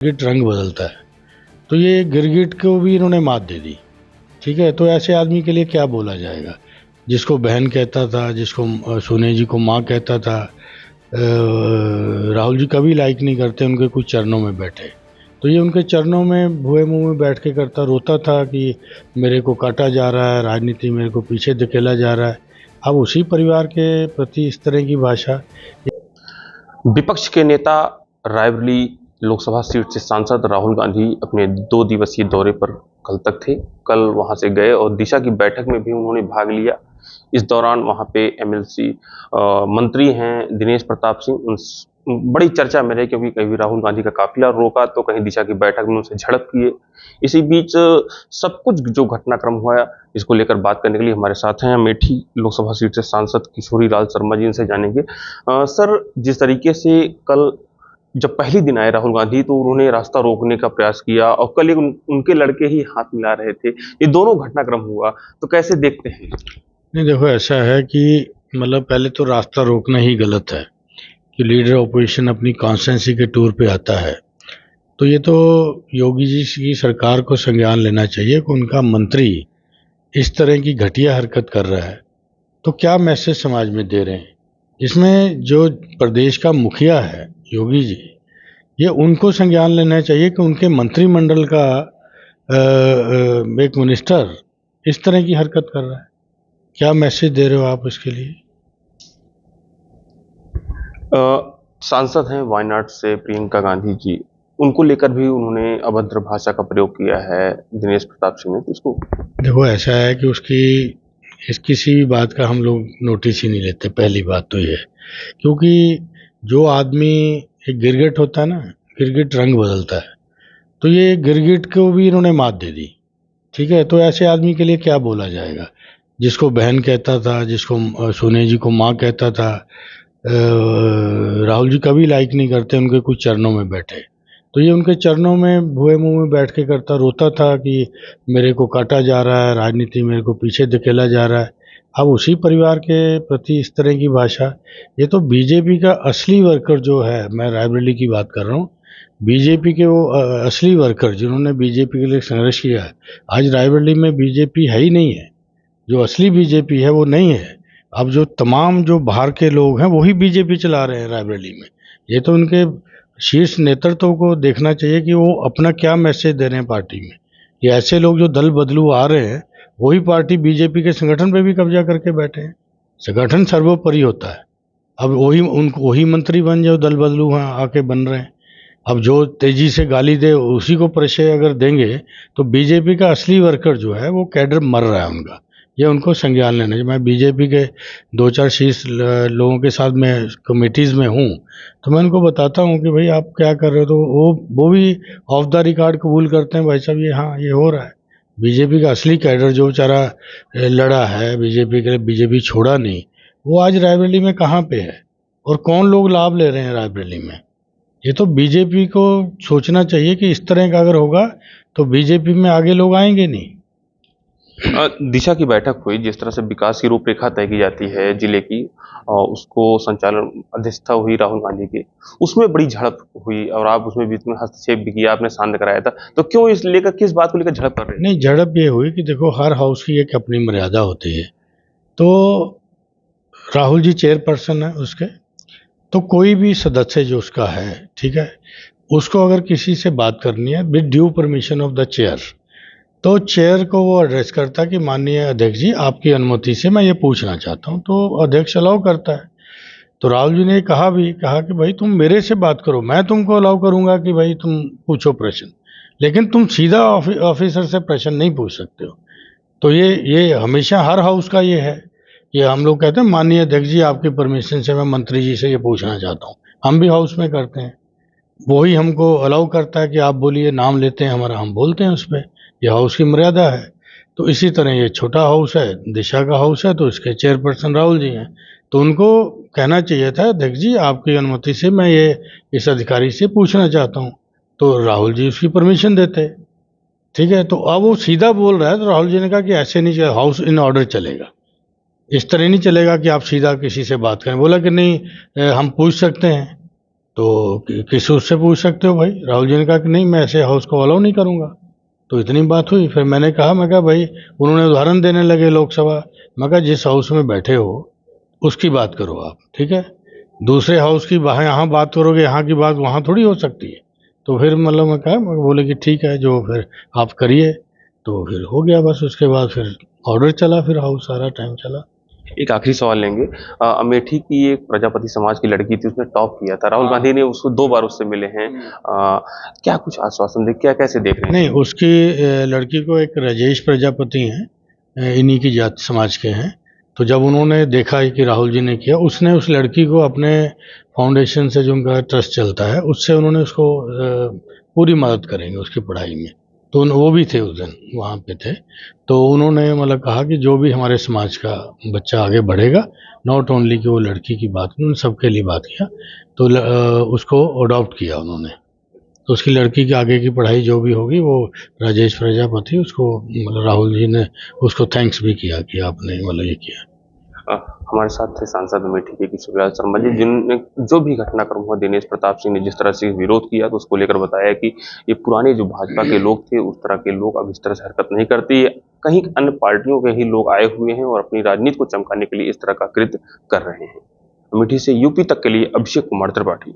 गिरगिट रंग बदलता है, तो ये गिरगिट को भी इन्होंने मात दे दी। ठीक है, तो ऐसे आदमी के लिए क्या बोला जाएगा, जिसको बहन कहता था, जिसको सोने जी को माँ कहता था। राहुल जी कभी लाइक नहीं करते उनके कुछ चरणों में बैठे, तो ये उनके चरणों में भुए मुंह में बैठ के करता रोता था कि मेरे को काटा जा रहा है, राजनीति मेरे को पीछे धकेला जा रहा है। अब उसी परिवार के प्रति इस तरह की भाषा। विपक्ष के नेता रायबरेली लोकसभा सीट से सांसद राहुल गांधी अपने 2 दिवसीय दौरे पर कल तक थे। कल वहां से गए और दिशा की बैठक में भी उन्होंने भाग लिया। इस दौरान वहां पे एमएलसी मंत्री हैं दिनेश प्रताप सिंह, बड़ी चर्चा में रहे क्योंकि कहीं राहुल गांधी का काफिला रोका तो कहीं दिशा की बैठक में उनसे झड़प किए। इसी बीच सब कुछ जो घटनाक्रम हुआ इसको लेकर बात करने के लिए हमारे साथ हैं अमेठी लोकसभा सीट से सांसद किशोरी लाल शर्मा जी, इनसे जानेंगे। सर, जिस तरीके से कल जब पहली दिन आए राहुल गांधी तो उन्होंने रास्ता रोकने का प्रयास किया और कल एक उनके लड़के ही हाथ मिला रहे थे, ये दोनों घटनाक्रम हुआ, तो कैसे देखते हैं? नहीं, देखो ऐसा है कि मतलब पहले तो रास्ता रोकना ही गलत है कि लीडर ऑपोजिशन अपनी कॉन्स्टिट्यूंसी के टूर पे आता है, तो ये तो योगी जी की सरकार को संज्ञान लेना चाहिए कि उनका मंत्री इस तरह की घटिया हरकत कर रहा है। तो क्या मैसेज समाज में दे रहे हैं? इसमें जो प्रदेश का मुखिया है योगी जी, ये उनको संज्ञान लेना चाहिए कि उनके मंत्रिमंडल का एक मिनिस्टर इस तरह की हरकत कर रहा है। क्या मैसेज दे रहे हो आप इसके लिए? सांसद हैं वायनाड से प्रियंका गांधी जी, उनको लेकर भी उन्होंने अभद्र भाषा का प्रयोग किया है दिनेश प्रताप सिंह ने, तो इसको देखो ऐसा है कि किसी भी बात का हम लोग नोटिस ही नहीं लेते। पहली बात तो ये है, क्योंकि जो आदमी एक गिरगिट होता है ना, गिरगिट रंग बदलता है, तो ये गिरगिट को भी इन्होंने मात दे दी। ठीक है, तो ऐसे आदमी के लिए क्या बोला जाएगा, जिसको बहन कहता था, जिसको सोने जी को माँ कहता था। राहुल जी कभी लाइक नहीं करते उनके कुछ चरणों में बैठे, तो ये उनके चरणों में भुए मुंह में बैठ के करता रोता था कि मेरे को काटा जा रहा है, राजनीति मेरे को पीछे धकेला जा रहा है। अब उसी परिवार के प्रति इस तरह की भाषा, ये तो बीजेपी का असली वर्कर जो है, मैं रायबरेली की बात कर रहा हूँ, बीजेपी के वो असली वर्कर जिन्होंने बीजेपी के लिए संघर्ष किया है, आज रायबरेली में बीजेपी है ही नहीं है। जो असली बीजेपी है वो नहीं है। अब जो तमाम जो बाहर के लोग हैं वही बीजेपी चला रहे हैं रायबरेली में। ये तो उनके शीर्ष नेतृत्व को देखना चाहिए कि वो अपना क्या मैसेज दे रहे हैं पार्टी में। ये ऐसे लोग जो दल बदलू आ रहे हैं, वही पार्टी बीजेपी के संगठन पे भी कब्जा करके बैठे हैं। संगठन सर्वोपरि होता है। अब वही मंत्री बन जाओ, दल बदलू वहाँ आके बन रहे हैं। अब जो तेजी से गाली दे उसी को परिचय अगर देंगे तो बीजेपी का असली वर्कर जो है वो कैडर मर रहा है उनका। ये उनको संज्ञान लेना चाहिए। मैं बीजेपी के 2-4 शीर्ष लोगों के साथ मैं कमेटीज़ में हूँ, तो मैं उनको बताता हूँ कि भाई आप क्या कर रहे हो, तो वो भी ऑफ द रिकॉर्ड कबूल करते हैं, भाई साहब ये हाँ ये हो रहा है। बीजेपी का असली कैडर जो बेचारा लड़ा है बीजेपी के लिए, बीजेपी छोड़ा नहीं, वो आज रायबरेली में कहाँ पे है और कौन लोग लाभ ले रहे हैं रायबरेली में? ये तो बीजेपी को सोचना चाहिए कि इस तरह का अगर होगा तो बीजेपी में आगे लोग आएंगे नहीं। दिशा की बैठक हुई, जिस तरह से विकास की रूपरेखा तय की जाती है जिले की, उसको संचालन अध्यक्षता हुई राहुल गांधी की, उसमें बड़ी झड़प हुई और आप उसमें बीच में हस्तक्षेप भी किया, आपने शांत कराया था, तो क्यों इस लेकर किस बात को लेकर झड़प कर रहे हैं? नहीं, झड़प ये हुई कि देखो हर हाउस की एक अपनी मर्यादा होती है। तो राहुल जी चेयरपर्सन है उसके, तो कोई भी सदस्य जो उसका है, ठीक है, उसको अगर किसी से बात करनी है with due permission of the chair, तो चेयर को वो एड्रेस करता है कि माननीय अध्यक्ष जी आपकी अनुमति से मैं ये पूछना चाहता हूँ, तो अध्यक्ष अलाउ करता है। तो राहुल जी ने कहा कि भाई तुम मेरे से बात करो, मैं तुमको अलाउ करूँगा कि भाई तुम पूछो प्रश्न, लेकिन तुम सीधा ऑफिसर से प्रश्न नहीं पूछ सकते हो। तो ये हमेशा हर हाउस का ये है। ये हम लोग कहते हैं माननीय अध्यक्ष जी आपकी परमिशन से मैं मंत्री जी से ये पूछना चाहता हूँ, हम भी हाउस में करते हैं। वही हमको अलाउ करता है कि आप बोलिए, नाम लेते हैं हमारा, हम बोलते हैं उस पर, ये हाउस की मर्यादा है। तो इसी तरह ये छोटा हाउस है, दिशा का हाउस है, तो इसके चेयरपर्सन राहुल जी हैं, तो उनको कहना चाहिए था अध्यक्ष जी आपकी अनुमति से मैं ये इस अधिकारी से पूछना चाहता हूँ, तो राहुल जी उसकी परमिशन देते। ठीक है, तो अब वो सीधा बोल रहा है, तो राहुल जी ने कहा कि ऐसे नहीं चलेगा, हाउस इन ऑर्डर चलेगा, इस तरह नहीं चलेगा कि आप सीधा किसी से बात करें। बोला कि नहीं हम पूछ सकते हैं। तो किसी उससे पूछ सकते हो भाई। राहुल जी ने कहा कि नहीं, मैं ऐसे हाउस को अलाउ नहीं करूँगा। तो इतनी बात हुई। फिर मैंने कहा भाई, उन्होंने उदाहरण देने लगे लोकसभा। मैं कहा जिस हाउस में बैठे हो उसकी बात करो आप, ठीक है। दूसरे हाउस की वहाँ यहाँ बात करोगे, यहाँ की बात वहाँ थोड़ी हो सकती है। तो फिर मतलब मैं बोले कि ठीक है, जो फिर आप करिए। तो फिर हो गया बस। उसके बाद फिर ऑर्डर चला, फिर हाउस सारा टाइम चला। एक आखिरी सवाल लेंगे। अमेठी की एक प्रजापति समाज की लड़की थी, उसने टॉप किया था, राहुल गांधी ने उसको 2 बार उससे मिले हैं। क्या कुछ आश्वासन दे, क्या कैसे देख रहे हैं? नहीं, उसकी लड़की को एक राजेश प्रजापति हैं, इन्हीं की जाति समाज के हैं। तो जब उन्होंने देखा कि राहुल जी ने किया, उसने उस लड़की को अपने फाउंडेशन से, जो उनका ट्रस्ट चलता है, उससे उन्होंने उसको पूरी मदद करेंगे उसकी पढ़ाई में। तो वो भी थे उस दिन वहाँ पे थे। तो उन्होंने मतलब कहा कि जो भी हमारे समाज का बच्चा आगे बढ़ेगा, नॉट ओनली कि वो लड़की की बात, उन्होंने सबके लिए बात किया। तो उसको अडॉप्ट किया उन्होंने। तो उसकी लड़की की आगे की पढ़ाई जो भी होगी, वो राजेश प्रजापति उसको, मतलब राहुल जी ने उसको थैंक्स भी किया कि आपने मतलब ये किया। अ, हमारे साथ थे सांसद अमेठी के किशोरीलाल शर्मा जी, जिनने जो भी घटनाक्रम हुआ, दिनेश प्रताप सिंह ने जिस तरह से विरोध किया, तो उसको लेकर बताया कि ये पुराने जो भाजपा के लोग थे, उस तरह के लोग अब इस तरह से हरकत नहीं करते। ये कहीं अन्य पार्टियों के ही लोग आए हुए हैं और अपनी राजनीति को चमकाने के लिए इस तरह का कृत्य कर रहे हैं। अमेठी से यूपी तक के लिए अभिषेक कुमार त्रिपाठी।